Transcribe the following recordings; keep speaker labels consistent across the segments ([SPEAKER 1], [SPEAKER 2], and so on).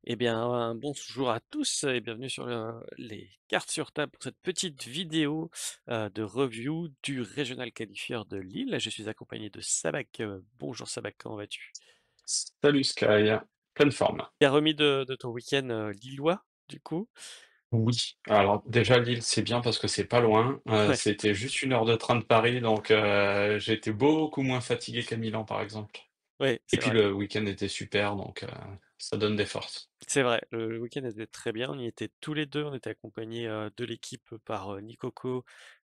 [SPEAKER 1] Eh bien, un bonjour à tous et bienvenue sur les cartes sur table pour cette petite vidéo de review du Regional Qualifier de Lille. Je suis accompagné de Sabak. Bonjour Sabak, comment vas-tu?
[SPEAKER 2] Salut Sky, pleine forme.
[SPEAKER 1] T'es remis de ton week-end lillois, du coup?
[SPEAKER 2] Oui, alors déjà Lille, c'est bien parce que c'est pas loin.
[SPEAKER 1] Ouais,
[SPEAKER 2] C'était juste 1 heure de train de Paris, donc j'étais beaucoup moins fatigué qu'à Milan, par exemple.
[SPEAKER 1] ouais,
[SPEAKER 2] Et
[SPEAKER 1] c'est
[SPEAKER 2] puis
[SPEAKER 1] vrai.
[SPEAKER 2] le week-end était super, donc ça donne des forces.
[SPEAKER 1] C'est vrai, le week-end était très bien. On y était tous les deux. On était accompagnés de l'équipe par Nikoko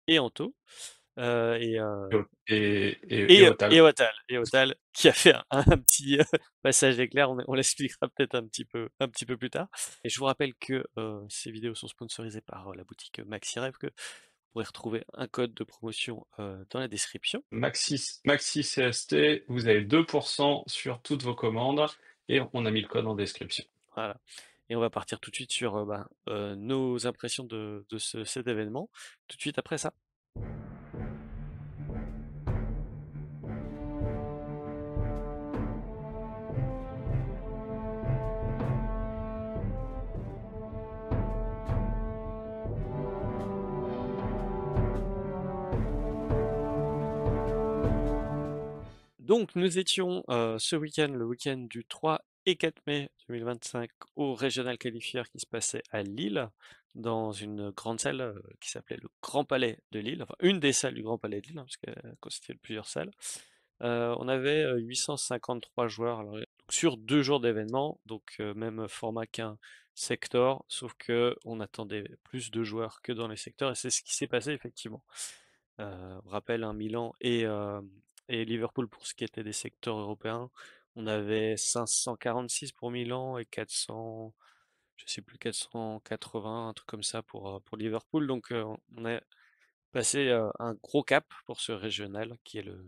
[SPEAKER 1] et Anto. Euh, et, euh,
[SPEAKER 2] Et au tal.
[SPEAKER 1] Et Otal qui a fait un petit passage éclair, on l'expliquera peut-être un petit peu plus tard. Et je vous rappelle que ces vidéos sont sponsorisées par la boutique MaxiRev, que vous pourrez retrouver un code de promotion dans la description.
[SPEAKER 2] Maxi CST, vous avez 2% sur toutes vos commandes et on a mis le code en description.
[SPEAKER 1] Voilà. Et on va partir tout de suite sur nos impressions de cet événement, tout de suite après ça. Donc, nous étions ce week-end, le week-end du 3 et 4 mai 2025, au Régional Qualifier qui se passait à Lille, dans une grande salle qui s'appelait le Grand Palais de Lille, enfin une des salles du Grand Palais de Lille, hein, parce qu'elle constituait de plusieurs salles. On avait 853 joueurs alors, donc, sur 2 jours d'événement, donc même format qu'un sector, sauf que on attendait plus de joueurs que dans les secteurs, et c'est ce qui s'est passé effectivement. On rappelle un Milan et Liverpool pour ce qui était des secteurs européens. On avait 546 pour Milan et 400, je sais plus, 480, un truc comme ça pour Liverpool. Donc on a passé un gros cap pour ce régional qui est le-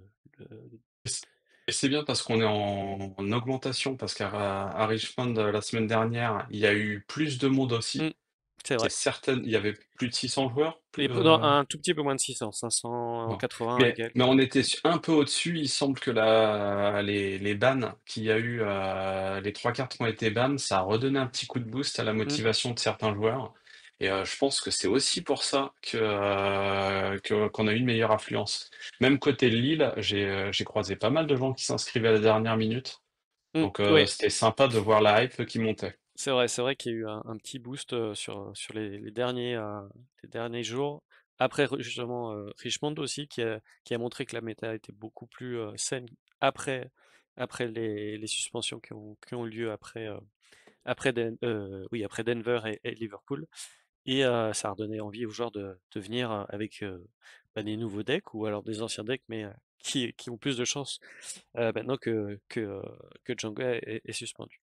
[SPEAKER 2] Et c'est bien parce qu'on est en augmentation, parce à Richmond, la semaine dernière, il y a eu plus de monde
[SPEAKER 1] Hmm,
[SPEAKER 2] aussi.
[SPEAKER 1] c'est
[SPEAKER 2] C'est
[SPEAKER 1] vrai.
[SPEAKER 2] certain, il y avait plus de 600 joueurs?
[SPEAKER 1] Et non, un tout petit peu moins de 600,
[SPEAKER 2] Bon.
[SPEAKER 1] 580 et
[SPEAKER 2] Mais
[SPEAKER 1] quelques.
[SPEAKER 2] on était un peu au-dessus, il semble que les bans qu'il y a eu, les 3 cartes qui ont été ban, ça a redonné un petit coup de boost à la
[SPEAKER 1] Hmm,
[SPEAKER 2] motivation de certains joueurs et je pense que c'est aussi pour ça qu'on a eu une meilleure affluence. Même côté Lille, j'ai croisé pas mal de gens qui s'inscrivaient à la dernière minute, donc
[SPEAKER 1] ouais,
[SPEAKER 2] c'était sympa de voir la hype qui montait.
[SPEAKER 1] c'est vrai qu'il y a eu un petit boost sur les derniers jours. Après, justement, Richmond aussi, qui a montré que la méta était beaucoup plus saine après, après les suspensions qui ont lieu après Denver et Liverpool. Et ça a redonné envie aux joueurs de venir avec des nouveaux decks ou alors des anciens decks, mais qui ont plus de chances maintenant que Django est suspendu.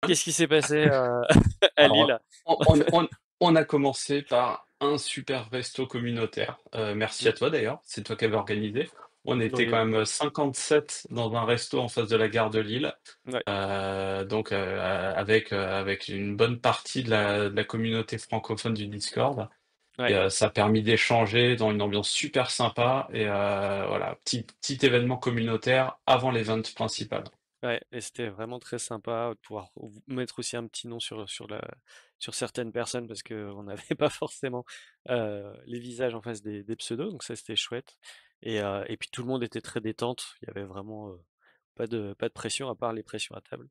[SPEAKER 1] Qu'est-ce qui s'est passé à Lille?
[SPEAKER 2] Alors, on a commencé par un super resto communautaire. Merci
[SPEAKER 1] Mm.
[SPEAKER 2] à toi d'ailleurs, c'est toi qui avais organisé. On était
[SPEAKER 1] Oui,
[SPEAKER 2] quand même 57 dans un resto en face de la gare de Lille,
[SPEAKER 1] ouais,
[SPEAKER 2] donc avec une bonne partie de la communauté francophone du Discord et
[SPEAKER 1] ouais,
[SPEAKER 2] ça a permis d'échanger dans une ambiance super sympa et voilà, petit événement communautaire avant l'event principal.
[SPEAKER 1] ouais, et c'était vraiment très sympa de pouvoir mettre aussi un petit nom sur certaines personnes parce qu'on n'avait pas forcément les visages en face des pseudos, donc ça c'était chouette. Et puis tout le monde était très détente, il y avait vraiment pas de pression à part les pressions à table.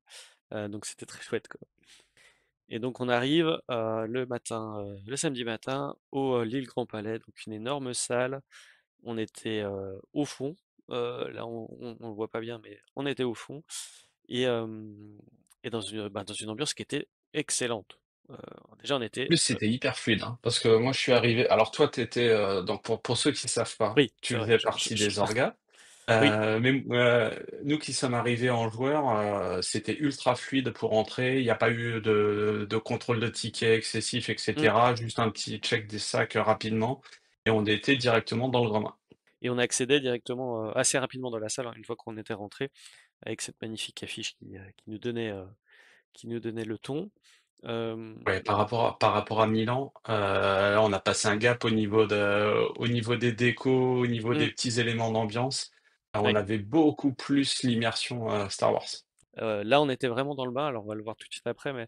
[SPEAKER 1] Donc c'était très chouette, quoi. Et donc on arrive le samedi matin au Lille Grand Palais, donc une énorme salle. On était au fond. Là on le voit pas bien, mais on était au fond et, dans une ambiance qui était excellente. Euh, Déjà on était
[SPEAKER 2] Plus, c'était hyper fluide, hein, parce que moi, je suis arrivé. Alors, toi, tu étais, donc pour ceux qui ne savent pas,
[SPEAKER 1] oui,
[SPEAKER 2] tu
[SPEAKER 1] c'est vrai.
[SPEAKER 2] faisais partie des orgas.
[SPEAKER 1] Oui,
[SPEAKER 2] Mais nous qui sommes arrivés en joueur, c'était ultra fluide pour entrer. Il n'y a pas eu de contrôle de tickets excessif,
[SPEAKER 1] mm.
[SPEAKER 2] etc. Juste un petit check des sacs rapidement, et on était directement dans le grand bain.
[SPEAKER 1] Et on accédait directement assez rapidement dans la salle, hein, une fois qu'on était rentré avec cette magnifique affiche qui nous donnait le ton. Euh,
[SPEAKER 2] Ouais, par rapport à Milan, là, on a passé un gap au niveau des décos, au niveau des
[SPEAKER 1] mm,
[SPEAKER 2] petits éléments d'ambiance. On
[SPEAKER 1] ouais.
[SPEAKER 2] avait beaucoup plus l'immersion Star Wars.
[SPEAKER 1] Là, on était vraiment dans le bain, alors on va le voir tout de suite après, mais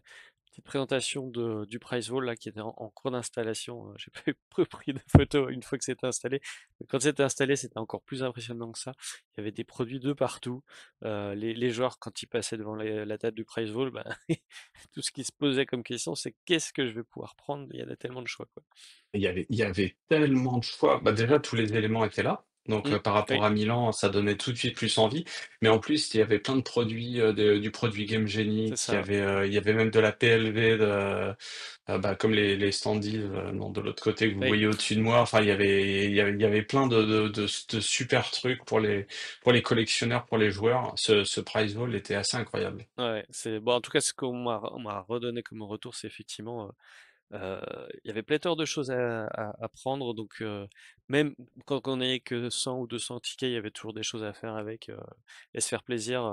[SPEAKER 1] petite présentation du Price Wall là, qui était en cours d'installation. J'ai peu pris de photos une fois que c'était installé. Mais quand c'était installé, c'était encore plus impressionnant que ça. Il y avait des produits de partout. Les joueurs, quand ils passaient devant la table du Price Wall, bah, tout ce qui se posait comme question, c'est qu'est-ce que je vais pouvoir prendre? Il y en a tellement de choix, quoi.
[SPEAKER 2] Il y avait tellement de choix. Bah, déjà, tous les éléments étaient là. Donc,
[SPEAKER 1] Mm,
[SPEAKER 2] par rapport
[SPEAKER 1] oui,
[SPEAKER 2] à Milan, ça donnait tout de suite plus envie. Mais en plus, il y avait plein de produits, du produit Game
[SPEAKER 1] c'est
[SPEAKER 2] Genie,
[SPEAKER 1] ça.
[SPEAKER 2] il y avait même de la PLV, bah, comme les standees, non, de l'autre côté que vous
[SPEAKER 1] Oui,
[SPEAKER 2] voyez au-dessus de moi. Enfin, il y avait plein de super trucs pour les collectionneurs, pour les joueurs. Ce prize Haul était assez incroyable.
[SPEAKER 1] ouais, c'est bon. En tout cas, ce on m'a redonné comme retour, c'est effectivement il y avait pléthore de choses à prendre, donc même quand on n'avait que 100 ou 200 tickets, il y avait toujours des choses à faire avec et se faire plaisir.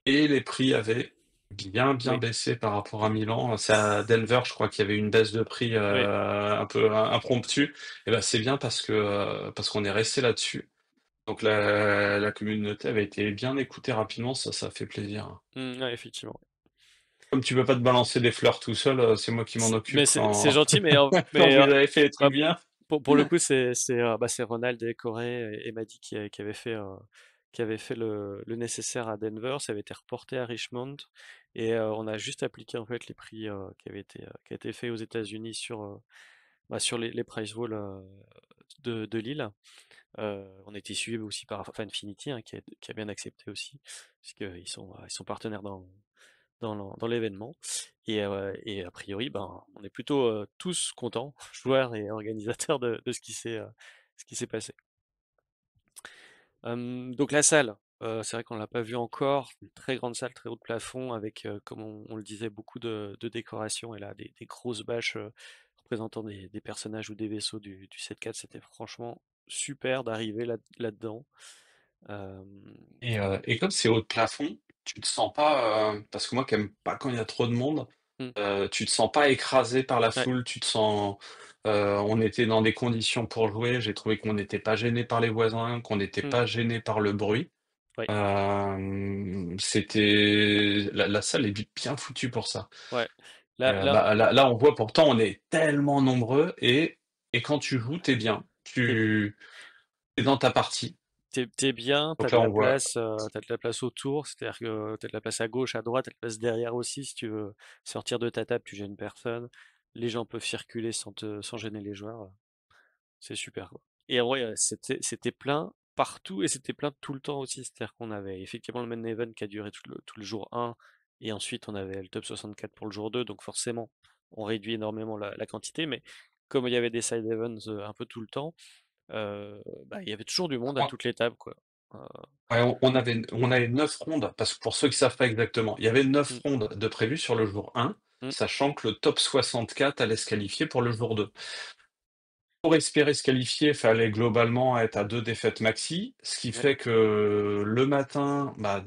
[SPEAKER 2] Et les prix avaient bien
[SPEAKER 1] Oui,
[SPEAKER 2] baissé par rapport à Milan. C'est à Denver, je crois qu'il y avait une baisse de prix,
[SPEAKER 1] oui,
[SPEAKER 2] un peu impromptue. Et ben c'est bien parce qu'on est resté là-dessus. Donc la communauté avait été bien écoutée rapidement, ça fait plaisir.
[SPEAKER 1] ouais, effectivement.
[SPEAKER 2] Comme tu peux pas te balancer des fleurs tout seul, c'est moi qui m'en
[SPEAKER 1] Mais
[SPEAKER 2] occupe
[SPEAKER 1] c'est gentil,
[SPEAKER 2] quand vous avez fait les trucs
[SPEAKER 1] bah,
[SPEAKER 2] bien.
[SPEAKER 1] pour le coup, c'est Ronald et Corée et Madi qui avait fait le nécessaire à Denver. Ça avait été reporté à Richmond et on a juste appliqué en fait les prix qui a été fait aux États-Unis sur les price wall de Lille. On a été suivi aussi par Fanfinity, hein, qui a bien accepté aussi, puisqu'ils ils sont partenaires dans l'événement. Et a priori, ben, on est plutôt tous contents, joueurs et organisateurs de ce qui s'est passé. Donc la salle, c'est vrai qu'on l'a pas vue encore, une très grande salle, très haut de plafond, avec, comme on le disait, beaucoup de décorations, et là, des grosses bâches représentant des personnages ou des vaisseaux du 7-4. C'était franchement super d'arriver là-dedans. Euh,
[SPEAKER 2] Et comme c'est haut de plafond, tu te sens pas, parce que moi qui aime pas quand il y a trop de monde,
[SPEAKER 1] hmm,
[SPEAKER 2] tu te sens pas écrasé par la
[SPEAKER 1] ouais,
[SPEAKER 2] foule, tu te sens on était dans des conditions pour jouer, j'ai trouvé qu'on n'était pas gêné par les voisins, qu'on n'était
[SPEAKER 1] hmm,
[SPEAKER 2] pas gêné par le bruit.
[SPEAKER 1] ouais,
[SPEAKER 2] C'était la salle est bien foutue pour ça.
[SPEAKER 1] ouais.
[SPEAKER 2] Et
[SPEAKER 1] Là,
[SPEAKER 2] bah, là, on voit pourtant on est tellement nombreux et quand tu joues, tu es bien.
[SPEAKER 1] t'es,
[SPEAKER 2] Tu es dans ta partie.
[SPEAKER 1] t'es bien,
[SPEAKER 2] Donc là, on voit
[SPEAKER 1] t'as de la place autour, c'est-à-dire que t'as de la place à gauche, à droite, t'as de la place derrière aussi, si tu veux sortir de ta table, tu gênes personne. Les gens peuvent circuler sans gêner les joueurs. C'est super, quoi. Et en vrai, c'était plein partout et c'était plein tout le temps aussi. C'est-à-dire qu'on avait effectivement le main event qui a duré tout le jour 1 et ensuite on avait le top 64 pour le jour 2. Donc forcément, on réduit énormément la quantité. Mais comme il y avait des side events un peu tout le temps, bah, il y avait toujours du monde à
[SPEAKER 2] on
[SPEAKER 1] toutes les tables, quoi. Euh,
[SPEAKER 2] ouais, on avait 9 rondes, parce que pour ceux qui savent pas exactement, il y avait 9
[SPEAKER 1] mm,
[SPEAKER 2] rondes de prévues sur le jour 1,
[SPEAKER 1] mm,
[SPEAKER 2] sachant que le top 64 allait se qualifier pour le jour 2. Pour espérer se qualifier, il fallait globalement être à 2 défaites maxi, ce qui
[SPEAKER 1] ouais,
[SPEAKER 2] fait que le matin, bah,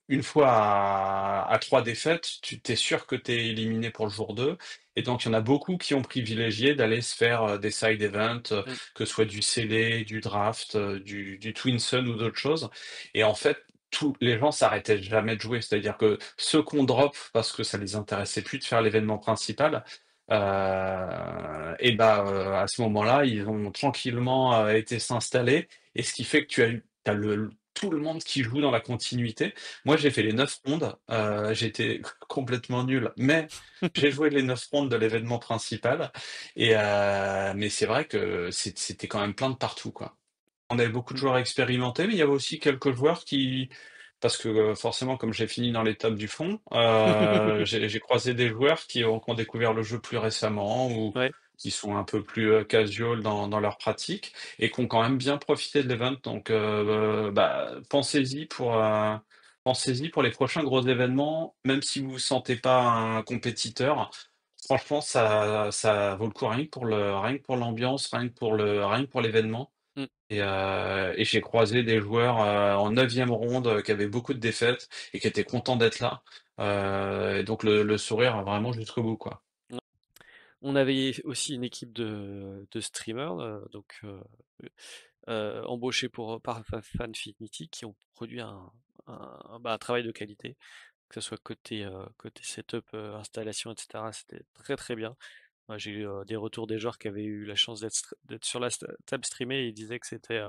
[SPEAKER 2] une fois à 3 défaites, tu es sûr que tu es éliminé pour le jour 2. Et donc il y en a beaucoup qui ont privilégié d'aller se faire, des side events,
[SPEAKER 1] mm,
[SPEAKER 2] que ce soit du scellé, du draft, du Twin Sun ou d'autres choses. Et en fait, tous les gens s'arrêtaient jamais de jouer. C'est-à-dire que ceux qu'on drop parce que ça les intéressait plus de faire l'événement principal, et bah, à ce moment-là, ils ont tranquillement, été s'installer, et ce qui fait que tu as tout le monde qui joue dans la continuité. Moi, j'ai fait les 9 rondes, j'étais complètement nul, mais j'ai joué les 9 rondes de l'événement principal, mais c'est vrai que c'était quand même plein de partout, quoi. On avait beaucoup de
[SPEAKER 1] mm.
[SPEAKER 2] joueurs expérimentés, mais il y avait aussi quelques joueurs qui, parce que, forcément, comme j'ai fini dans les tables du fond, j'ai croisé des joueurs qui ont découvert le jeu plus récemment, ou
[SPEAKER 1] Ouais.
[SPEAKER 2] qui sont un peu plus, casual dans leur pratique, et qui ont quand même bien profité de l'event. Donc, bah, pensez-y pour les prochains gros événements, même si vous vous sentez pas un compétiteur. Franchement, ça vaut le coup, rien que pour l'ambiance, rien que pour l'événement.
[SPEAKER 1] Mm.
[SPEAKER 2] Et j'ai croisé des joueurs, en 9e ronde, qui avaient beaucoup de défaites et qui étaient contents d'être là. Et donc le sourire vraiment jusqu'au bout, quoi.
[SPEAKER 1] On avait aussi une équipe de streamers, embauchés par Fanfinity, qui ont produit bah, un travail de qualité. que ce soit côté setup, installation et cetera, c'était très, très bien. Ouais, j'ai eu, des retours des joueurs qui avaient eu la chance d'être sur la table streamée et ils disaient que c'était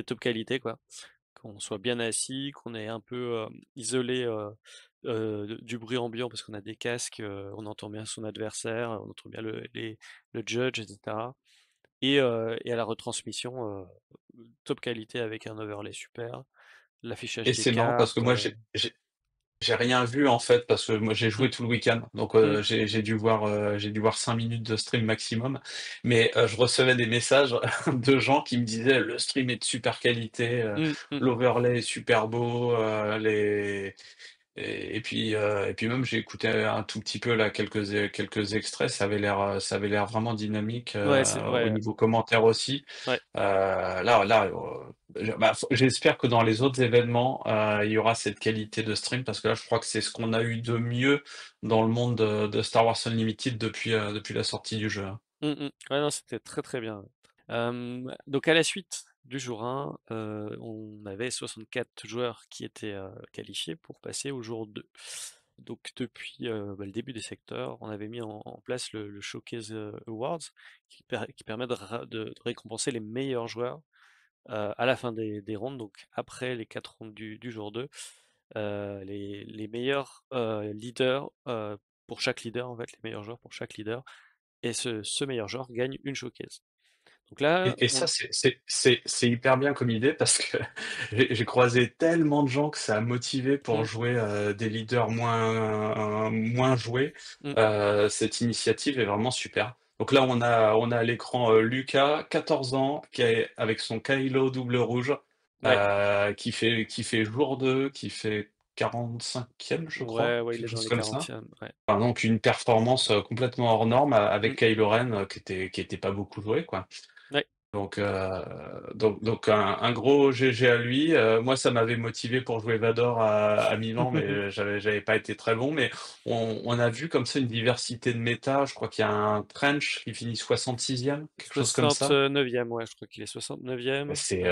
[SPEAKER 1] top qualité, quoi. Qu'on soit bien assis, qu'on est un peu, isolé, du bruit ambiant parce qu'on a des casques, on entend bien son adversaire, on entend bien le judge et cetera et à la retransmission, top qualité avec un overlay super, l'affichage
[SPEAKER 2] Et
[SPEAKER 1] des
[SPEAKER 2] c'est marrant parce que
[SPEAKER 1] cartes,
[SPEAKER 2] moi j'ai rien vu en fait, parce que moi j'ai
[SPEAKER 1] mmh,
[SPEAKER 2] joué tout le week-end, donc
[SPEAKER 1] mmh,
[SPEAKER 2] j'ai dû voir 5 minutes de stream maximum, mais je recevais des messages de gens qui me disaient: «Le stream est de super qualité,
[SPEAKER 1] mmh, mmh.
[SPEAKER 2] l'overlay est super beau, les» et puis même j'ai écouté un tout petit peu là quelques extraits, ça avait l'air vraiment dynamique,
[SPEAKER 1] Ouais,
[SPEAKER 2] au
[SPEAKER 1] ouais,
[SPEAKER 2] niveau commentaire aussi.
[SPEAKER 1] ouais.
[SPEAKER 2] J'espère que dans les autres événements, il y aura cette qualité de stream parce que là, je crois que c'est ce qu'on a eu de mieux dans le monde de Star Wars Unlimited depuis la sortie du jeu, hein.
[SPEAKER 1] Mmh mh. Ouais, non, c'était très, très bien, ouais. Donc à la suite du jour 1, on avait 64 joueurs qui étaient, qualifiés pour passer au jour 2. Donc depuis, le début des secteurs, on avait mis en place le Showcase, Awards qui permet de récompenser les meilleurs joueurs, à la fin des rondes, donc après les 4 rondes du jour 2, les meilleurs, leaders, pour chaque leader en fait, les meilleurs joueurs pour chaque leader et ce meilleur joueur gagne une showcase. Donc là,
[SPEAKER 2] Et ça, c'est hyper bien comme idée parce que j'ai croisé tellement de gens que ça a motivé pour
[SPEAKER 1] mmh,
[SPEAKER 2] jouer, des leaders moins joués.
[SPEAKER 1] mmh,
[SPEAKER 2] Cette initiative est vraiment super. Donc là, on a à l'écran, Lucas, 14 ans, qui est avec son Kylo double rouge,
[SPEAKER 1] ouais,
[SPEAKER 2] qui fait jour 2, qui fait 45e, je crois,
[SPEAKER 1] ouais, ouais, il
[SPEAKER 2] quelque
[SPEAKER 1] est dans
[SPEAKER 2] chose
[SPEAKER 1] les
[SPEAKER 2] comme ça.
[SPEAKER 1] 40e, ouais.
[SPEAKER 2] Enfin donc une performance, complètement hors norme avec
[SPEAKER 1] Mmh,
[SPEAKER 2] Kylo Ren, qui était pas beaucoup joué, quoi.
[SPEAKER 1] ouais.
[SPEAKER 2] Donc un gros GG à lui. Moi, ça m'avait motivé pour jouer Vador à Milan, mais j'avais pas été très bon. Mais on a vu comme ça une diversité de méta. Je crois qu'il y a un Trench qui finit 66e, quelque chose comme ça.
[SPEAKER 1] 69e, ouais, je crois qu'il est 69e.
[SPEAKER 2] C'est,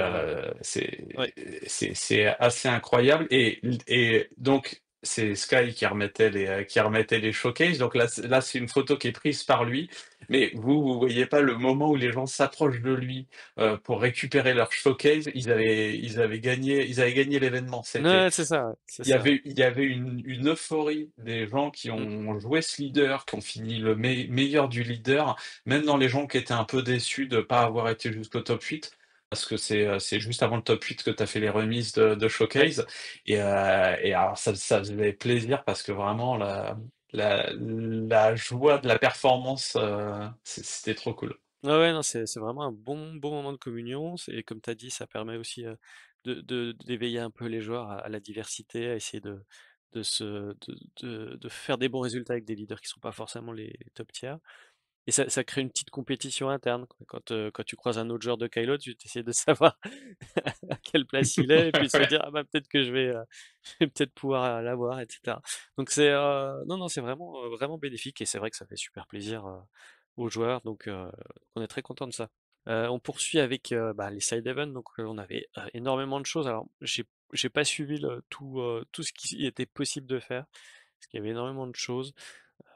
[SPEAKER 1] Ouais.
[SPEAKER 2] c'est assez incroyable et donc c'est Sky qui remettait les showcases. Donc là, c'est une photo qui est prise par lui, mais vous voyez pas le moment où les gens s'approchent de lui, pour récupérer leur showcase. Ils avaient gagné l'événement.
[SPEAKER 1] Ouais, c'est ça, ouais, c'est
[SPEAKER 2] Il y
[SPEAKER 1] ça.
[SPEAKER 2] avait il y avait une euphorie des gens qui
[SPEAKER 1] Mmh,
[SPEAKER 2] ont joué ce leader, qui ont fini le meilleur du leader, même dans les gens qui étaient un peu déçus de ne pas avoir été jusqu'au top 8, parce que c'est juste avant le top 8 que tu as fait les remises de
[SPEAKER 1] ouais.
[SPEAKER 2] showcase et alors ça faisait plaisir parce que vraiment la joie de la performance, c'était trop cool.
[SPEAKER 1] Ouais, ouais, non, c'est vraiment un bon moment de communion. C'est comme tu as dit, ça permet aussi, d'éveiller un peu les joueurs à la diversité, à essayer de se de faire des bons résultats avec des leaders qui sont pas forcément les top tiers. Et ça crée une petite compétition interne, quoi. Quand tu croises un autre joueur de Kylo, tu essaies de savoir à quelle place il est et puis se dire: «Ah bah, peut-être que je vais peut-être pouvoir, l'avoir» et cetera. Donc non, non, c'est vraiment, vraiment bénéfique et c'est vrai que ça fait super plaisir, aux joueurs donc on est très content de ça. On poursuit avec, les side events donc on avait, énormément de choses. Alors j'ai pas suivi tout ce qui était possible de faire, parce qu'il y avait énormément de choses.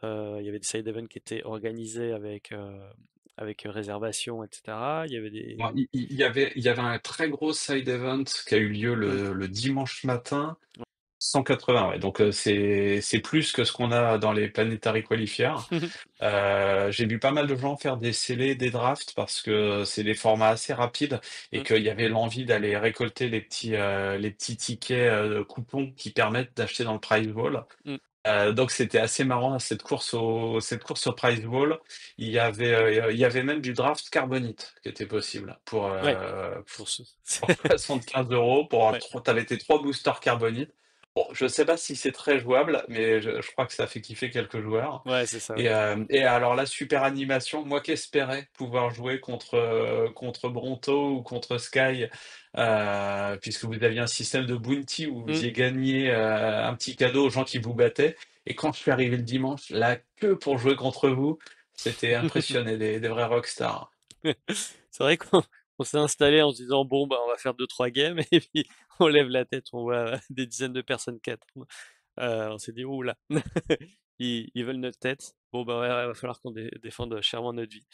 [SPEAKER 1] Il y avait des side events qui étaient organisés avec réservation et cetera. Il y avait
[SPEAKER 2] Bon,
[SPEAKER 1] des
[SPEAKER 2] il y avait un très gros side event qui a eu lieu
[SPEAKER 1] mmh,
[SPEAKER 2] le dimanche matin. 180, ouais, donc c'est plus que ce qu'on a dans les Planetary Qualifiers. J'ai vu pas mal de gens faire des scellés, des drafts parce que c'est des formats assez rapides et
[SPEAKER 1] mmh,
[SPEAKER 2] qu'il y avait l'envie d'aller récolter les petits tickets, coupons qui permettent d'acheter dans le prize wall.
[SPEAKER 1] mmh,
[SPEAKER 2] Donc c'était assez marrant cette course au prize wall. Il y avait même du draft carbonite qui était possible pour,
[SPEAKER 1] ouais, pour ce
[SPEAKER 2] pour 75 € pour avoir
[SPEAKER 1] ouais,
[SPEAKER 2] trois tu tes 3 boosters carbonite. Bon, je sais pas si c'est très jouable, mais je crois que ça fait kiffer quelques joueurs
[SPEAKER 1] ouais, c'est ça, ouais.
[SPEAKER 2] et alors la super animation, moi qui espérais pouvoir jouer contre Bronto ou contre Sky, puisque vous aviez un système de bounty où vous
[SPEAKER 1] Mmh.
[SPEAKER 2] faisiez gagner, un petit cadeau aux gens qui vous battaient et quand je suis arrivé le dimanche, la queue pour jouer contre vous, c'était impressionné, des vrais rockstars.
[SPEAKER 1] C'est vrai qu'on s'est installé en se disant: «Bon, bah, on va faire deux trois games» et puis on lève la tête, on voit, des dizaines de personnes qui attendent. On s'est dit: «Ouh là, ils veulent notre tête. Bon bah, ouais, ouais, va falloir qu'on défende chèrement notre vie».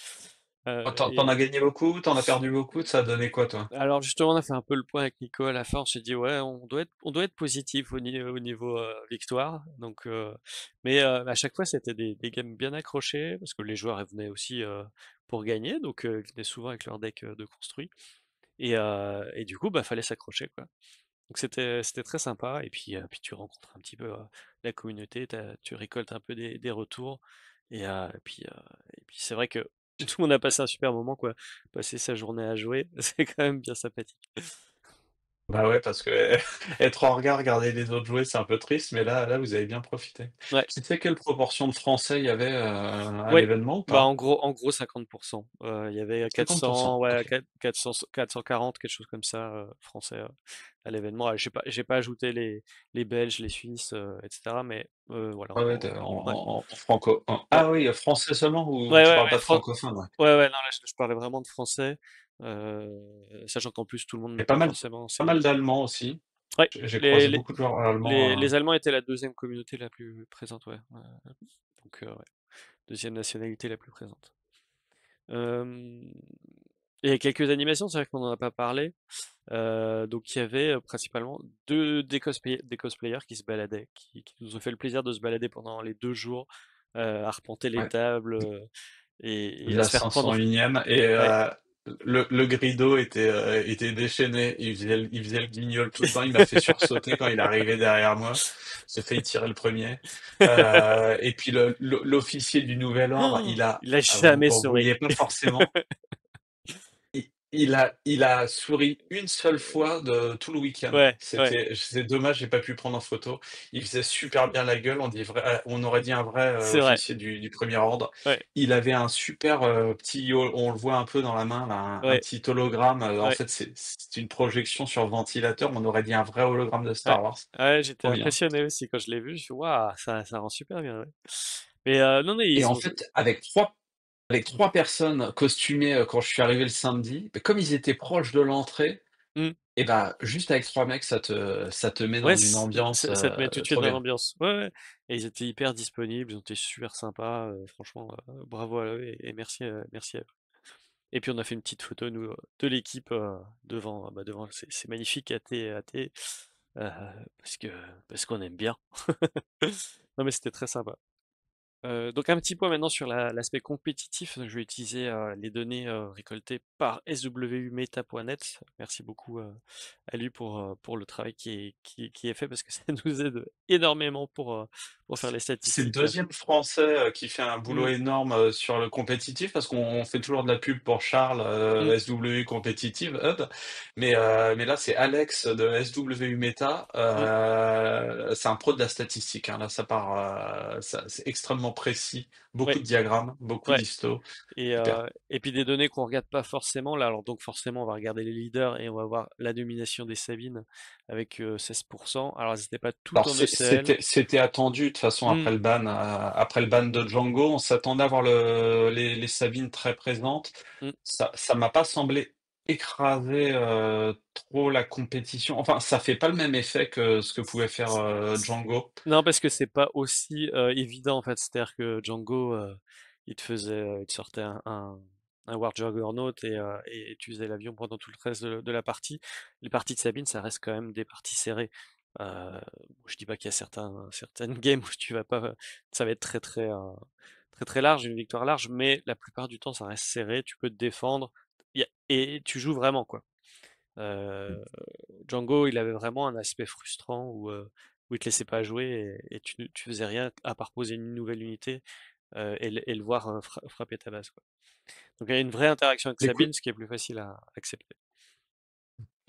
[SPEAKER 2] Oh, tu en as
[SPEAKER 1] Et
[SPEAKER 2] gagné beaucoup? T'en as perdu beaucoup? Ça a donné quoi, toi?
[SPEAKER 1] alors justement, on a fait un peu le point avec Nico à la fin, on s'est dit: «Ouais, on doit être positif au niveau, victoire». Donc mais à chaque fois, c'était des games bien accrochés parce que les joueurs, ils venaient aussi, pour gagner, donc ils venaient souvent avec leur deck, de construit et du coup, bah, fallait s'accrocher, quoi. Donc c'était très sympa et puis tu rencontres un petit peu, la communauté, tu récoltes un peu des retours et puis c'est vrai que tout le monde a passé un super moment, quoi. Passer sa journée à jouer, c'est quand même bien sympathique.
[SPEAKER 2] Bah, ouais, parce que être en regard, regarder les autres jouer, c'est un peu triste, mais là, vous avez bien profité.
[SPEAKER 1] Ouais,
[SPEAKER 2] Tu sais quelle proportion de Français il y avait, à
[SPEAKER 1] ouais,
[SPEAKER 2] l'événement ou
[SPEAKER 1] bah,
[SPEAKER 2] pas?
[SPEAKER 1] en gros 50. Il y avait 400,
[SPEAKER 2] 50.
[SPEAKER 1] ouais,
[SPEAKER 2] OK.
[SPEAKER 1] 440, quelque chose comme ça, français, à l'événement. Ah, j'ai pas ajouté les Belges, les Suisses, et cetera, mais voilà,
[SPEAKER 2] Ouais, ouais, de
[SPEAKER 1] ouais,
[SPEAKER 2] en franco
[SPEAKER 1] ouais,
[SPEAKER 2] ah oui, français seulement ou
[SPEAKER 1] ouais,
[SPEAKER 2] tu
[SPEAKER 1] ouais,
[SPEAKER 2] parles
[SPEAKER 1] ouais,
[SPEAKER 2] pas de francophone, ouais?
[SPEAKER 1] ouais, ouais, non, là, je parlais vraiment de français, sachant qu'en plus, tout le monde
[SPEAKER 2] Et
[SPEAKER 1] n'est pas forcément
[SPEAKER 2] pas mal
[SPEAKER 1] sérieux.
[SPEAKER 2] d'Allemands aussi.
[SPEAKER 1] Ouais,
[SPEAKER 2] J'ai
[SPEAKER 1] les
[SPEAKER 2] croisé
[SPEAKER 1] les
[SPEAKER 2] beaucoup de joueurs allemands,
[SPEAKER 1] les Allemands étaient la deuxième communauté la plus présente, ouais, donc ouais, 2e nationalité la plus présente. Hem, il y a quelques animations, c'est vrai qu'on en a pas parlé. Donc il y avait, principalement 2 des cosplayers qui se baladaient, qui nous ont fait le plaisir de se balader pendant les 2 jours, à arpenter les
[SPEAKER 2] ouais.
[SPEAKER 1] tables, et à
[SPEAKER 2] La
[SPEAKER 1] se faire prendre.
[SPEAKER 2] 501e et
[SPEAKER 1] Ouais.
[SPEAKER 2] le Grido était déchaîné. Il faisait le guignol tout le temps. Il m'a fait sursauter quand il est arrivé derrière moi. J'ai failli tirer le premier. Et puis l'officier du nouvel ordre,
[SPEAKER 1] Il a
[SPEAKER 2] vous
[SPEAKER 1] jamais
[SPEAKER 2] ne
[SPEAKER 1] souri.
[SPEAKER 2] voyez pas forcément, il a souri une seule fois de tout le week-end.
[SPEAKER 1] Ouais, ouais,
[SPEAKER 2] C'est dommage, j'ai pas pu prendre en photo. Il faisait super bien la gueule, on aurait dit un vrai,
[SPEAKER 1] c'est vrai.
[SPEAKER 2] officier du 1er ordre.
[SPEAKER 1] Ouais,
[SPEAKER 2] Il avait un super, petit on le voit un peu dans la main là, un
[SPEAKER 1] ouais,
[SPEAKER 2] petit hologramme, en
[SPEAKER 1] ouais,
[SPEAKER 2] fait, c'est une projection sur ventilateur, on aurait dit un vrai hologramme de
[SPEAKER 1] ouais.
[SPEAKER 2] Star Wars.
[SPEAKER 1] Ouais, j'étais
[SPEAKER 2] Trop bien.
[SPEAKER 1] impressionné aussi quand je l'ai vu, je fais: «Waouh, ça rend super bien, ouais». Mais non, non,
[SPEAKER 2] Et
[SPEAKER 1] ils
[SPEAKER 2] en
[SPEAKER 1] ont
[SPEAKER 2] fait, avec trois personnes costumées, quand je suis arrivé le samedi, beh, comme ils étaient proches de l'entrée.
[SPEAKER 1] mmh.
[SPEAKER 2] Et bah, juste avec 3 mecs, ça te met
[SPEAKER 1] Ouais,
[SPEAKER 2] dans une ambiance,
[SPEAKER 1] ça te met tout de suite
[SPEAKER 2] trop
[SPEAKER 1] dans
[SPEAKER 2] bien.
[SPEAKER 1] l'ambiance. Ouais, ouais, et ils étaient hyper disponibles, ils ont été super sympas, franchement, bravo à eux et merci à eux. Et puis on a fait une petite photo nous, de l'équipe, devant ces magnifiques AT, heu, parce que parce qu'on aime bien. Non mais c'était très sympa. Donc un petit point maintenant sur l'aspect compétitif. Je vais utiliser, les données, récoltées par swmeta.net. Merci beaucoup, à lui pour le travail qui est fait parce que ça nous aide énormément pour faire les
[SPEAKER 2] C'est le
[SPEAKER 1] statistiques.
[SPEAKER 2] deuxième Français, qui fait un boulot
[SPEAKER 1] Mmh,
[SPEAKER 2] énorme, sur le compétitif parce qu'on fait toujours de la pub pour Charles,
[SPEAKER 1] mmh,
[SPEAKER 2] SW Competitive Hub, mais là, c'est Alex de SW Meta,
[SPEAKER 1] mmh,
[SPEAKER 2] c'est un pro de la statistique, hein. Là, ça part, c'est extrêmement précis, beaucoup
[SPEAKER 1] ouais,
[SPEAKER 2] de diagrammes, beaucoup
[SPEAKER 1] ouais.
[SPEAKER 2] d'histo,
[SPEAKER 1] Et
[SPEAKER 2] super.
[SPEAKER 1] puis des données qu'on regarde pas forcément là, alors donc forcément on va regarder les leaders et on va voir la domination des Sabines avec, 16. Alors elles étaient pas toutes
[SPEAKER 2] Alors
[SPEAKER 1] en ECL.
[SPEAKER 2] c'était attendu de toute façon
[SPEAKER 1] Mmh,
[SPEAKER 2] après le ban de Django, on s'attendait à voir les Sabines très présentes.
[SPEAKER 1] mmh.
[SPEAKER 2] Ça m'a pas semblé écraser, trop la compétition. Enfin, ça fait pas le même effet que ce que pouvait faire, Django.
[SPEAKER 1] Non, parce que c'est pas aussi, évident, en fait. C'est-à-dire que Django, il te sortait un War Juggernaut et tu faisais l'avion pendant tout le reste de la partie. Les parties de Sabine, ça reste quand même des parties serrées. Je dis pas qu'il y a certaines games où tu vas pas ça va être très, très, très, très large, une victoire large, mais la plupart du temps, ça reste serré. Tu peux te défendre, et tu joues vraiment, quoi. Heu, Django, il avait vraiment un aspect frustrant où il te laissait pas jouer et tu faisais rien à part poser une nouvelle unité, et le voir, frapper ta base, quoi. Donc il y a une vraie interaction avec
[SPEAKER 2] Les
[SPEAKER 1] Sabine,
[SPEAKER 2] Qui
[SPEAKER 1] ce qui est plus facile à accepter.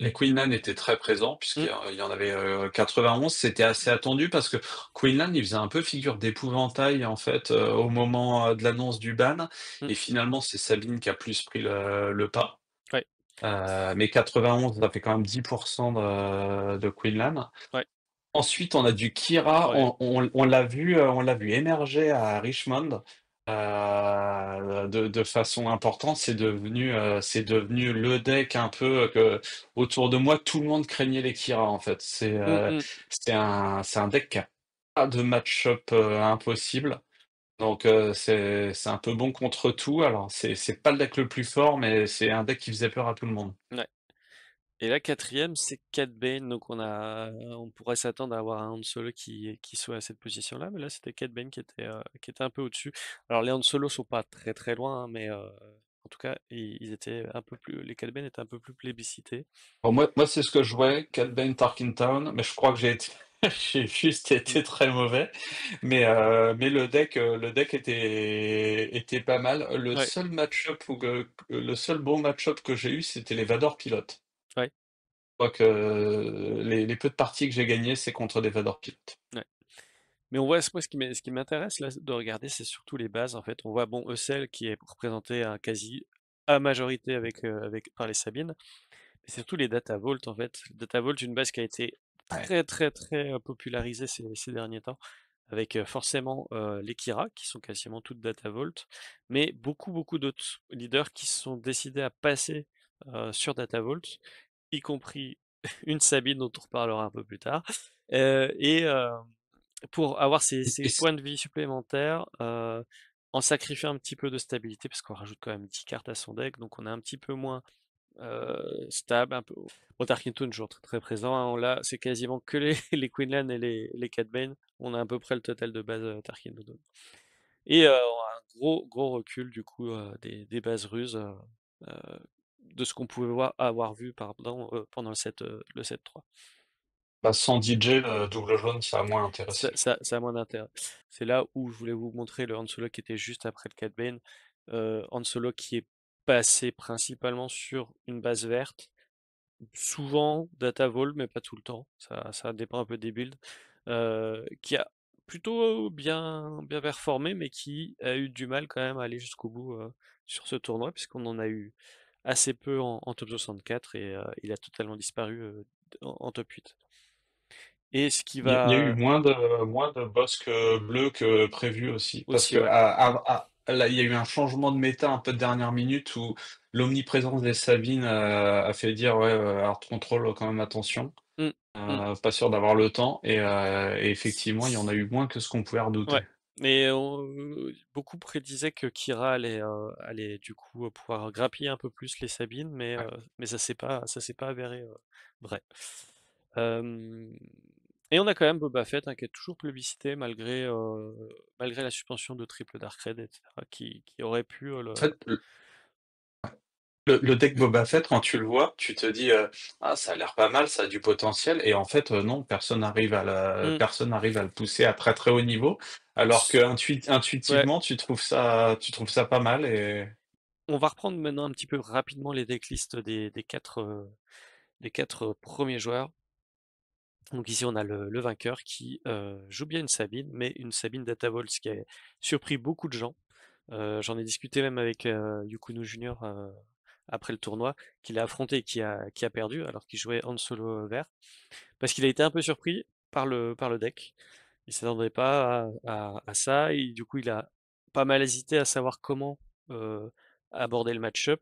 [SPEAKER 2] les Queenland étaient très présents
[SPEAKER 1] Mmh,
[SPEAKER 2] puisqu'il y en avait, 91. C'était assez attendu parce que Queenland, il faisait un peu figure d'épouvantail en fait, au moment, de l'annonce du ban
[SPEAKER 1] mmh,
[SPEAKER 2] et finalement, c'est Sabine qui a plus pris le pas.
[SPEAKER 1] ouais,
[SPEAKER 2] Mais 91, ça fait quand même 10% de Queenland.
[SPEAKER 1] ouais,
[SPEAKER 2] Ensuite, on a du Kira,
[SPEAKER 1] ouais.
[SPEAKER 2] on l'a vu émerger à Richmond, de façon importante. C'est devenu le deck un peu, que autour de moi, tout le monde craignait les Kira, en fait.
[SPEAKER 1] Mmh mh.
[SPEAKER 2] C'est un deck qui a pas de match-up impossible. Donc c'est un peu bon contre tout. Alors c'est pas le deck le plus fort, mais c'est un deck qui faisait peur à tout le monde.
[SPEAKER 1] Ouais. Et la quatrième, c'est Cat Bane, donc on pourrait s'attendre à avoir un Han Solo qui soit à cette position-là, mais là c'était Cat Bane qui était un peu au-dessus. Alors les Han Solo sont pas très très loin, hein, mais en tout cas ils étaient un peu plus, les Cat Bane étaient un peu plus plébiscités.
[SPEAKER 2] Bon, moi c'est ce que je jouais, Cad Bane Tarkintown, mais je crois que j'ai été j'ai juste
[SPEAKER 1] Mm.
[SPEAKER 2] été très mauvais. Mais le deck était pas mal. Le
[SPEAKER 1] Ouais,
[SPEAKER 2] seul match-up le seul bon match-up que j'ai eu, c'était les Vador Pilotes.
[SPEAKER 1] ouais,
[SPEAKER 2] Je crois que les peu de parties que j'ai gagnées, c'est contre des Vador Pilotes.
[SPEAKER 1] ouais. Mais on voit, moi, ce qui m'intéresse là de regarder, c'est surtout les bases en fait. On voit bon Eusel qui est représenté à quasi à majorité par les Sabines. Et surtout les data vault en fait. Data vault, une base qui a été
[SPEAKER 2] Ouais.
[SPEAKER 1] très très très popularisée ces derniers temps, avec forcément les Kira, qui sont quasiment toutes data vault, mais beaucoup beaucoup d'autres leaders qui se sont décidés à passer sur data vault, y compris une Sabine dont on reparlera un peu plus tard, et pour avoir
[SPEAKER 2] Et
[SPEAKER 1] ces points de vie supplémentaires, en sacrifiant un petit peu de stabilité, parce qu'on rajoute quand même 10 cartes à son deck, donc on est un petit peu moins stable, un peu. Bon, Tarkington, toujours très, très présent, hein. Là, c'est quasiment que les, les Queenland et les Cat Bane. On a à peu près le total de base Tarkington. Et on a un gros, gros recul, du coup, des bases ruses, de ce qu'on pouvait avoir vu pardon, pendant le set 3.
[SPEAKER 2] bah, sans DJ, le double jaune, ça a moins intéressé.
[SPEAKER 1] Ça a moins d'intérêt. C'est là où je voulais vous montrer le Han Solo qui était juste après le Cat Bane. Han Solo qui est passé principalement sur une base verte. Souvent data vol, mais pas tout le temps. Ça dépend un peu des builds. Qui a plutôt bien performé, mais qui a eu du mal quand même à aller jusqu'au bout sur ce tournoi, puisqu'on en a eu assez peu en top 64 et il a totalement disparu en top 8. Et ce qui
[SPEAKER 2] Il y a eu
[SPEAKER 1] va
[SPEAKER 2] moins de boss bleus que prévu aussi. Parce
[SPEAKER 1] aussi,
[SPEAKER 2] que
[SPEAKER 1] ouais.
[SPEAKER 2] là, il y a eu un changement de méta un peu de dernière minute où l'omniprésence des Sabines a fait dire ouais, Art Control, quand même attention.
[SPEAKER 1] Mm, mm.
[SPEAKER 2] Pas sûr d'avoir le temps. Et effectivement, il y en a eu moins que ce qu'on pouvait redouter.
[SPEAKER 1] Ouais. Mais beaucoup prédisaient que Kira allait du coup pouvoir grappiller un peu plus les Sabines, mais ça s'est pas avéré vrai. Euh, et on a quand même Boba Fett hein, qui est toujours plébiscité malgré la suspension de triple Dark Red, etc., qui aurait pu
[SPEAKER 2] En fait, le deck Boba Fett, quand tu le vois, tu te dis ah, ça a l'air pas mal, ça a du potentiel. Et en fait, non,
[SPEAKER 1] Hmm.
[SPEAKER 2] personne n'arrive à le pousser à très très haut niveau. Alors que
[SPEAKER 1] Ouais.
[SPEAKER 2] intuitivement, tu trouves ça pas mal. Et
[SPEAKER 1] On va reprendre maintenant un petit peu rapidement les decklists des quatre premiers joueurs. Donc ici on a le vainqueur qui joue bien une Sabine, mais une Sabine Datavolt, ce qui a surpris beaucoup de gens. J'en ai discuté même avec Yukunu Junior après le tournoi, qu'il a affronté et qui a perdu alors qu'il jouait Han Solo vert, parce qu'il a été un peu surpris par le deck. Il s'attendait pas à ça, et du coup il a pas mal hésité à savoir comment euh, aborder le match-up,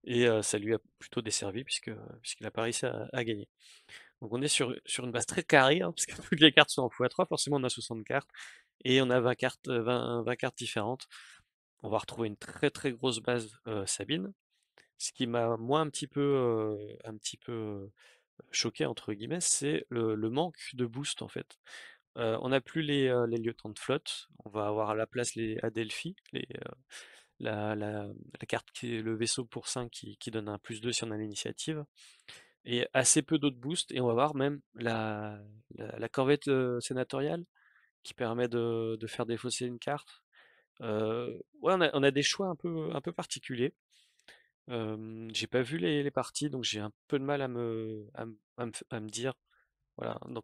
[SPEAKER 1] et ça lui a plutôt desservi puisqu'il a pas réussi à gagner. Donc on est sur une base très carrée, hein, parce que toutes les cartes sont en x3, forcément on a 60 cartes, et on a 20 cartes, 20 cartes différentes. On va retrouver une très très grosse base Sabine, ce qui m'a moi un petit peu choqué entre guillemets, c'est le manque de boost en fait. On n'a plus les lieutenants de flotte, on va avoir à la place les Adelphi, la carte qui est le vaisseau pour 5 qui donne un +2 si on a l'initiative, et assez peu d'autres boosts, et on va voir même la corvette sénatoriale qui permet de faire défausser une carte. Ouais, on a des choix un peu particuliers. J'ai pas vu les parties, donc j'ai un peu de mal à me dire voilà, dans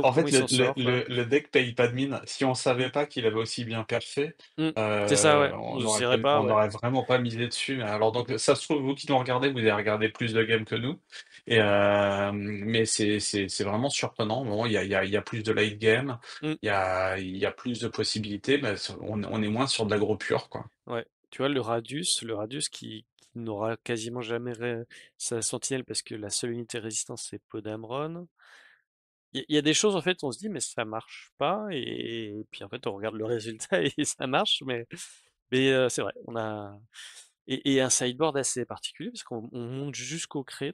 [SPEAKER 2] En
[SPEAKER 1] comment
[SPEAKER 2] fait,
[SPEAKER 1] il s'en sort, quoi.
[SPEAKER 2] le deck paye pas de mine. Si on
[SPEAKER 1] Mm.
[SPEAKER 2] savait pas qu'il avait aussi bien perfait,
[SPEAKER 1] Mm. C'est ça, ouais. On
[SPEAKER 2] on
[SPEAKER 1] se dirait pas,
[SPEAKER 2] on
[SPEAKER 1] ouais.
[SPEAKER 2] n'aurait vraiment pas misé dessus. Mais alors donc ça se trouve, vous qui nous regardez, vous avez regardé plus de games que nous. Mais c'est vraiment surprenant. Bon, il y a plus de late game,
[SPEAKER 1] Mm.
[SPEAKER 2] il y a plus de possibilités, mais on est moins sur de l'aggro pur, quoi.
[SPEAKER 1] Ouais. Tu vois, le Radius qui n'aura quasiment jamais sa sentinelle parce que la seule unité résistance c'est Podamron. il y a des choses en fait, on se dit mais ça marche pas et puis en fait on regarde le résultat et ça marche, mais c'est vrai, on a et un sideboard assez particulier parce qu'on monte jusqu'au crit.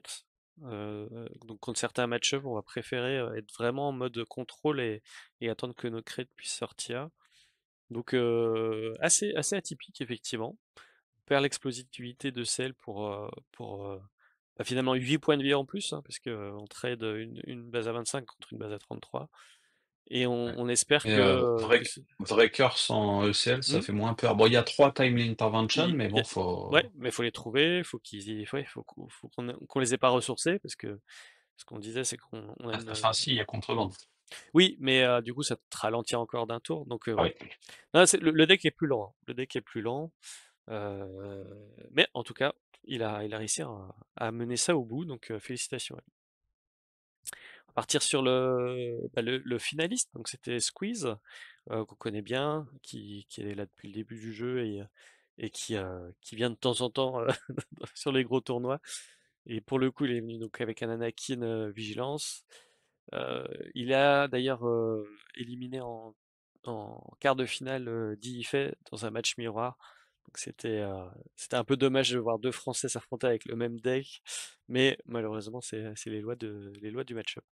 [SPEAKER 1] Donc contre certains match-up, on va préférer être vraiment en mode contrôle et attendre que nos crits puissent sortir. Donc assez atypique effectivement. On perd l'explosivité de celle pour finalement 8 points de vie en plus, hein, parce qu'on trade une base à 25 contre une base à 33. Et
[SPEAKER 2] Ouais.
[SPEAKER 1] on espère
[SPEAKER 2] Et
[SPEAKER 1] que
[SPEAKER 2] vrai cœur sans ECL, ça
[SPEAKER 1] Hmm.
[SPEAKER 2] fait moins peur. Bon, il y a 3 timely intervention,
[SPEAKER 1] Il-
[SPEAKER 2] mais
[SPEAKER 1] il y
[SPEAKER 2] bon,
[SPEAKER 1] a- ouais,
[SPEAKER 2] faut
[SPEAKER 1] mais il faut les trouver, ouais, faut qu'on les ait pas ressourcés, parce que ce qu'on disait, c'est qu'on a
[SPEAKER 2] enfin si, il y a contrebande.
[SPEAKER 1] Oui, mais du coup, ça te ralentit encore d'un tour, donc
[SPEAKER 2] Ah
[SPEAKER 1] ouais.
[SPEAKER 2] oui.
[SPEAKER 1] Non, le deck est plus lent, hein. Le deck est plus lent, euh, mais en tout cas, il a réussi à mener ça au bout, donc félicitations. On va partir sur le finaliste, donc c'était Squeeze, qu'on connaît bien, qui est là depuis le début du jeu et qui vient de temps en temps sur les gros tournois. Et pour le coup, il est venu donc avec un Anakin Vigilance. Euh, il a d'ailleurs éliminé en quart de finale DIFE dans un match miroir. Donc c'était un peu dommage de voir deux Français s'affronter avec le même deck, mais malheureusement c'est les lois du match-up.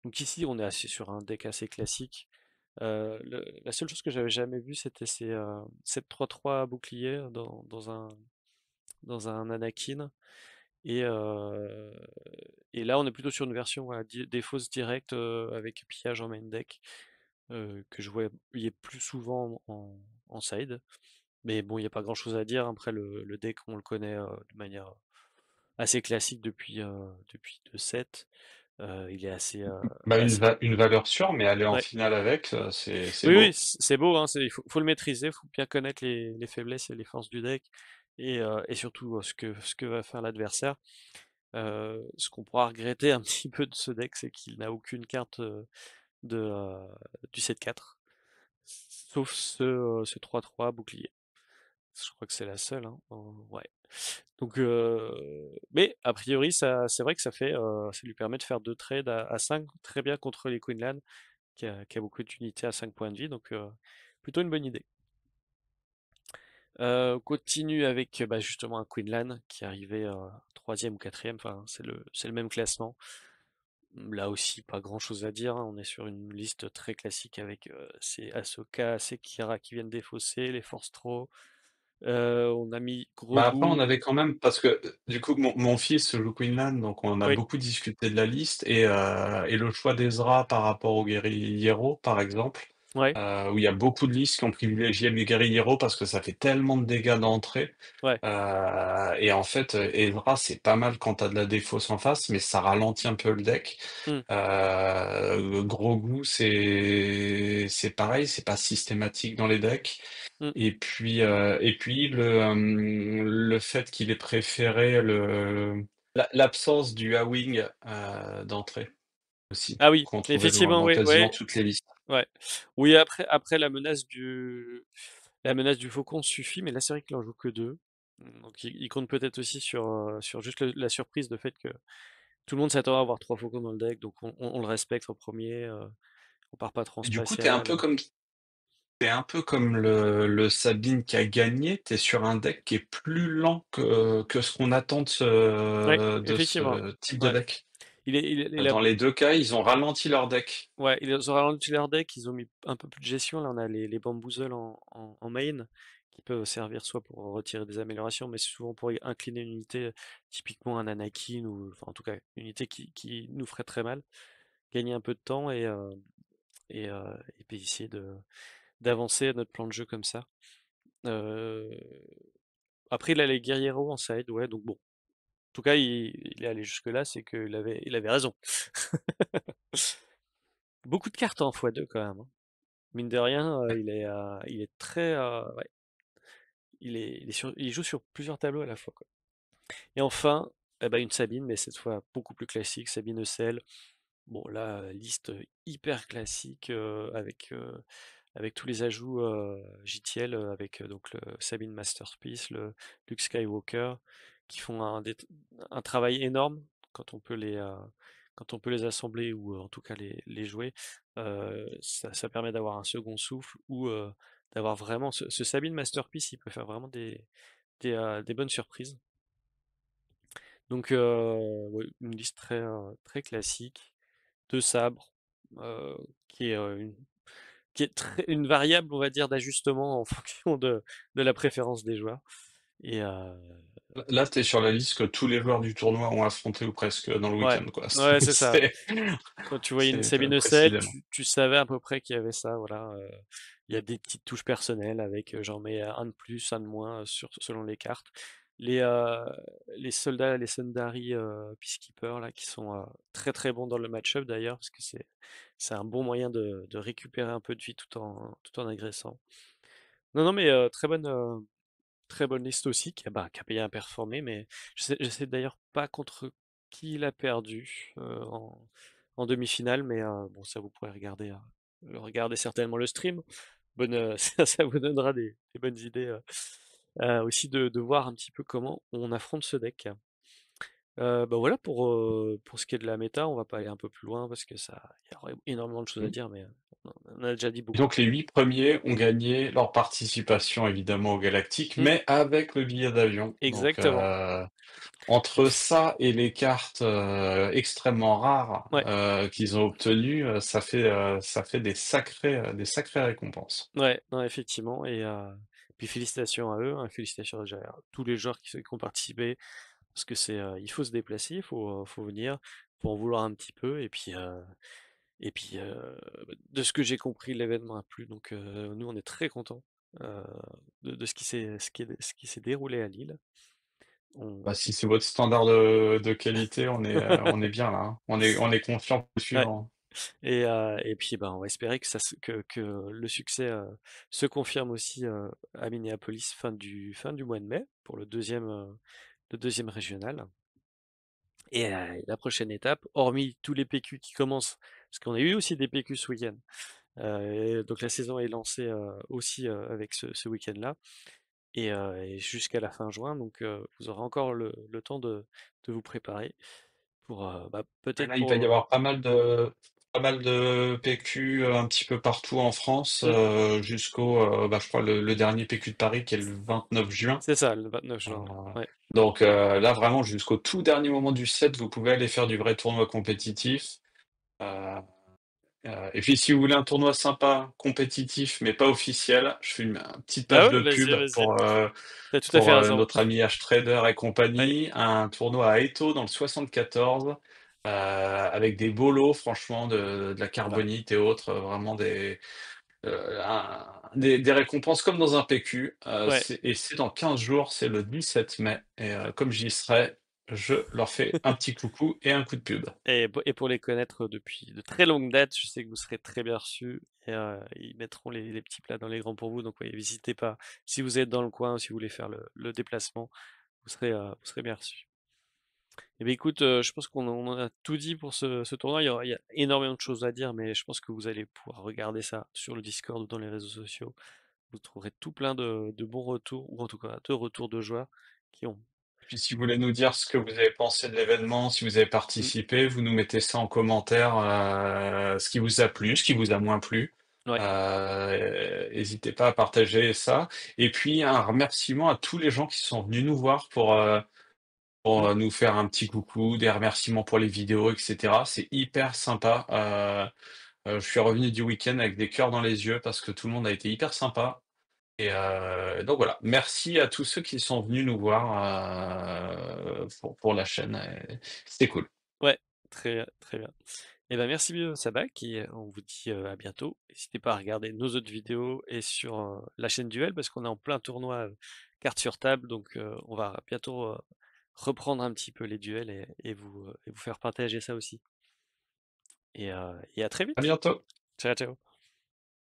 [SPEAKER 1] Donc ici on est assez sur un deck assez classique. La seule chose que j'avais jamais vue c'était ces 7-3-3 boucliers dans un Anakin. Et, euh, et là, on est plutôt sur une version voilà, des fausses directes avec pillage en main deck que je voyais plus souvent en side. Mais bon, il n'y a pas grand-chose à dire. Après, le deck, on le connaît de manière assez classique depuis 2 sets. Il est
[SPEAKER 2] Bah,
[SPEAKER 1] assez...
[SPEAKER 2] une valeur sûre, mais aller en
[SPEAKER 1] Ouais.
[SPEAKER 2] finale avec, c'est
[SPEAKER 1] Oui, oui,
[SPEAKER 2] beau.
[SPEAKER 1] c'est beau. Hein, il faut le maîtriser. Il faut bien connaître les faiblesses et les forces du deck. Et surtout ce que va faire l'adversaire. Ce qu'on pourra regretter un petit peu de ce deck, c'est qu'il n'a aucune carte de, euh, du 7-4, sauf ce 3-3 bouclier. Je crois que c'est la seule, hein. Ouais. Donc, mais a priori, c'est vrai que ça lui permet de faire deux trades à 5 très bien contre les Queenland, qui a beaucoup d'unités à 5 points de vie, donc plutôt une bonne idée. On continue avec bah, justement un Queenland qui est arrivé troisième ou quatrième, enfin c'est le même classement. Là aussi, pas grand-chose à dire, hein. On est sur une liste très classique avec ces Ahsoka, ces Kira qui viennent défausser, les Force Throw. On a mis
[SPEAKER 2] Bah, après, on
[SPEAKER 1] Grogu.
[SPEAKER 2] avait quand même parce que, du coup, mon fils joue Queenland, donc on a
[SPEAKER 1] Oui,
[SPEAKER 2] beaucoup discuté de la liste et le choix d'Ezra par rapport aux guerrieros, par exemple,
[SPEAKER 1] ouais,
[SPEAKER 2] où il y a beaucoup de listes qui ont privilégié les guerrieros parce que ça fait tellement de dégâts d'entrée.
[SPEAKER 1] ouais.
[SPEAKER 2] Et en fait, Ezra, c'est pas mal quand tu as de la défausse en face, mais ça ralentit un peu le deck.
[SPEAKER 1] Hmm,
[SPEAKER 2] Grogu, c'est pareil, c'est pas systématique dans les decks.
[SPEAKER 1] hmm.
[SPEAKER 2] Et puis le fait qu'il ait préféré l'absence du Hawing d'entrée aussi,
[SPEAKER 1] Ah oui,
[SPEAKER 2] qu'on trouvait
[SPEAKER 1] effectivement,
[SPEAKER 2] dans
[SPEAKER 1] oui,
[SPEAKER 2] quasiment
[SPEAKER 1] ouais,
[SPEAKER 2] toutes les listes.
[SPEAKER 1] ouais. Oui, après la menace du faucon suffit, mais là c'est vrai qu'il en joue que deux. Donc il compte peut-être aussi sur juste la surprise de fait que tout le monde s'attend à avoir trois faucons dans le deck, donc on le respecte en premier. On part pas trop en
[SPEAKER 2] Et du coup,
[SPEAKER 1] spatial.
[SPEAKER 2] t'es un peu comme le Sabine qui a gagné, t'es sur un deck qui est plus lent que ce qu'on attend
[SPEAKER 1] Ouais,
[SPEAKER 2] de
[SPEAKER 1] effectivement.
[SPEAKER 2] ce type de
[SPEAKER 1] Ouais.
[SPEAKER 2] deck.
[SPEAKER 1] Il a,
[SPEAKER 2] Dans les deux cas, ils ont ralenti leur deck.
[SPEAKER 1] ouais, ils ont ralenti leur deck, ils ont mis un peu plus de gestion. Là, on a les bamboozles en main qui peuvent servir soit pour retirer des améliorations, mais souvent pour incliner une unité, typiquement un Anakin, ou enfin, en tout cas une unité qui nous ferait très mal. Gagner un peu de temps et puis essayer d'avancer notre plan de jeu comme ça. Euh, Après, il a les guerrieros en side, ouais, donc bon. En tout cas, il est allé jusque-là, c'est qu'il avait raison. Beaucoup de cartes en x2 quand même, hein. Mine de rien, il est très, ouais, il joue sur plusieurs tableaux à la fois, quoi. Et enfin, eh ben, une Sabine, mais cette fois beaucoup plus classique, Sabine Eusel. Bon là, liste hyper classique avec tous les ajouts JTL, avec donc le Sabine Masterpiece, le Luke Skywalker, qui font un travail énorme quand on peut quand on peut les assembler ou en tout cas les jouer, ça permet d'avoir un second souffle ou d'avoir vraiment ce Sabine Masterpiece, il peut faire vraiment des bonnes surprises. Donc, ouais, une liste très classique de sabres, euh, qui est, une variable, on va dire, d'ajustement en fonction de la préférence des joueurs. Et
[SPEAKER 2] Là, tu es sur la liste que tous les joueurs du tournoi ont affronté ou presque dans le
[SPEAKER 1] ouais,
[SPEAKER 2] week-end, quoi.
[SPEAKER 1] ouais, c'est ça.
[SPEAKER 2] C'est
[SPEAKER 1] Quand tu voyais une
[SPEAKER 2] c'est
[SPEAKER 1] Sabine Sel,
[SPEAKER 2] précisément.
[SPEAKER 1] tu savais à peu près qu'il y avait ça, voilà. Il y a des petites touches personnelles avec j'en mets un de plus, un de moins selon les cartes. Les, euh, les soldats, les Sundari Peacekeeper là, qui sont très bons dans le match-up d'ailleurs, parce que c'est un bon moyen de récupérer un peu de vie tout en agressant. Non, non, mais très bonne liste aussi, qui a payé un performé, mais je sais d'ailleurs pas contre qui il a perdu en demi-finale, mais bon, ça vous pourrez regarder certainement le stream. Ça vous donnera des bonnes idées aussi de voir un petit peu comment on affronte ce deck. Bah voilà pour ce qui est de la méta, on va pas aller un peu plus loin parce que il y aurait énormément de choses à dire, mais on a déjà dit
[SPEAKER 2] Et
[SPEAKER 1] beaucoup.
[SPEAKER 2] donc les 8 premiers ont gagné leur participation évidemment au Galactique,
[SPEAKER 1] Mm,
[SPEAKER 2] mais avec le billet d'avion. Donc
[SPEAKER 1] exactement.
[SPEAKER 2] entre ça et les cartes extrêmement rares
[SPEAKER 1] Ouais.
[SPEAKER 2] qu'ils ont obtenues, ça fait des sacrées récompenses.
[SPEAKER 1] Ouais, non, effectivement. Et puis félicitations à eux, hein, félicitations déjà à tous les joueurs qui ont participé, parce que il faut se déplacer, faut venir, faut en vouloir un petit peu, et puis de ce que j'ai compris, l'événement a plu, donc nous on est très contents euh, de ce qui s'est déroulé à Lille. On,
[SPEAKER 2] Bah, si c'est votre standard de qualité, on est bien là, hein. On est confiant pour le
[SPEAKER 1] ouais.
[SPEAKER 2] suivant.
[SPEAKER 1] Et puis bah, on va espérer que le succès se confirme aussi à Minneapolis fin du mois de mai pour le deuxième régional. Et la prochaine étape, hormis tous les PQ qui commencent, parce qu'on a eu aussi des PQ ce week-end, et donc la saison est lancée aussi avec ce week-end-là, et jusqu'à la fin juin, donc vous aurez encore le temps de vous préparer pour
[SPEAKER 2] Ah,
[SPEAKER 1] peut-être
[SPEAKER 2] là, il va y
[SPEAKER 1] pour...
[SPEAKER 2] avoir pas mal de PQ un petit peu partout en France
[SPEAKER 1] Hmm,
[SPEAKER 2] jusqu'au, bah, je crois, le dernier PQ de Paris qui est le 29 juin.
[SPEAKER 1] c'est ça, le 29
[SPEAKER 2] Euh,
[SPEAKER 1] juin. Ouais,
[SPEAKER 2] donc là, vraiment, jusqu'au tout dernier moment du set, vous pouvez aller faire du vrai tournoi compétitif. Euh, et puis, si vous voulez un tournoi sympa, compétitif, mais pas officiel, je fais une petite
[SPEAKER 1] ah
[SPEAKER 2] page
[SPEAKER 1] ouais,
[SPEAKER 2] de
[SPEAKER 1] vas-y,
[SPEAKER 2] pub
[SPEAKER 1] vas-y. T'as tout à fait
[SPEAKER 2] pour
[SPEAKER 1] raison.
[SPEAKER 2] notre ami H-Trader et
[SPEAKER 1] Ouais,
[SPEAKER 2] compagnie, un tournoi à Eto dans le 74, avec des beaux franchement, de la
[SPEAKER 1] ah bah,
[SPEAKER 2] carbonite et autres, vraiment des récompenses comme dans un PQ.
[SPEAKER 1] ouais.
[SPEAKER 2] Et c'est dans 15 jours, c'est le 17 mai. Et comme j'y serai, je leur fais un petit coucou et un coup de pub.
[SPEAKER 1] Et pour les connaître depuis de très longues dates, je sais que vous serez très bien reçus. Et ils mettront les petits plats dans les grands pour vous. Donc, ouais, n'hésitez pas. Si vous êtes dans le coin, si vous voulez faire le déplacement, vous serez bien reçus. Et bien, écoute, je pense qu'on en a tout dit pour ce tournoi. Il y a énormément de choses à dire, mais je pense que vous allez pouvoir regarder ça sur le Discord ou dans les réseaux sociaux. Vous trouverez tout plein de bons retours, ou en tout cas de retours de joueurs qui ont.
[SPEAKER 2] Puis si vous voulez nous dire ce que vous avez pensé de l'événement, si vous avez
[SPEAKER 1] Mm,
[SPEAKER 2] participé, vous nous mettez ça en commentaire, ce qui vous a plu, ce qui vous a moins plu.
[SPEAKER 1] ouais.
[SPEAKER 2] N'hésitez pas à partager ça. Et puis un remerciement à tous les gens qui sont venus nous voir pour
[SPEAKER 1] Mm,
[SPEAKER 2] nous faire un petit coucou, des remerciements pour les vidéos, etc. C'est hyper sympa. Je suis revenu du week-end avec des cœurs dans les yeux parce que tout le monde a été hyper sympa. Et donc voilà, merci à tous ceux qui sont venus nous voir pour la chaîne. C'était cool.
[SPEAKER 1] ouais, très bien. Et ben merci Sabak, et on vous dit à bientôt. N'hésitez pas à regarder nos autres vidéos et sur la chaîne Duel parce qu'on est en plein tournoi cartes sur table, donc on va bientôt reprendre un petit peu les duels et vous faire partager ça aussi. Et à très
[SPEAKER 2] À
[SPEAKER 1] vite.
[SPEAKER 2] bientôt.
[SPEAKER 1] Ciao, ciao.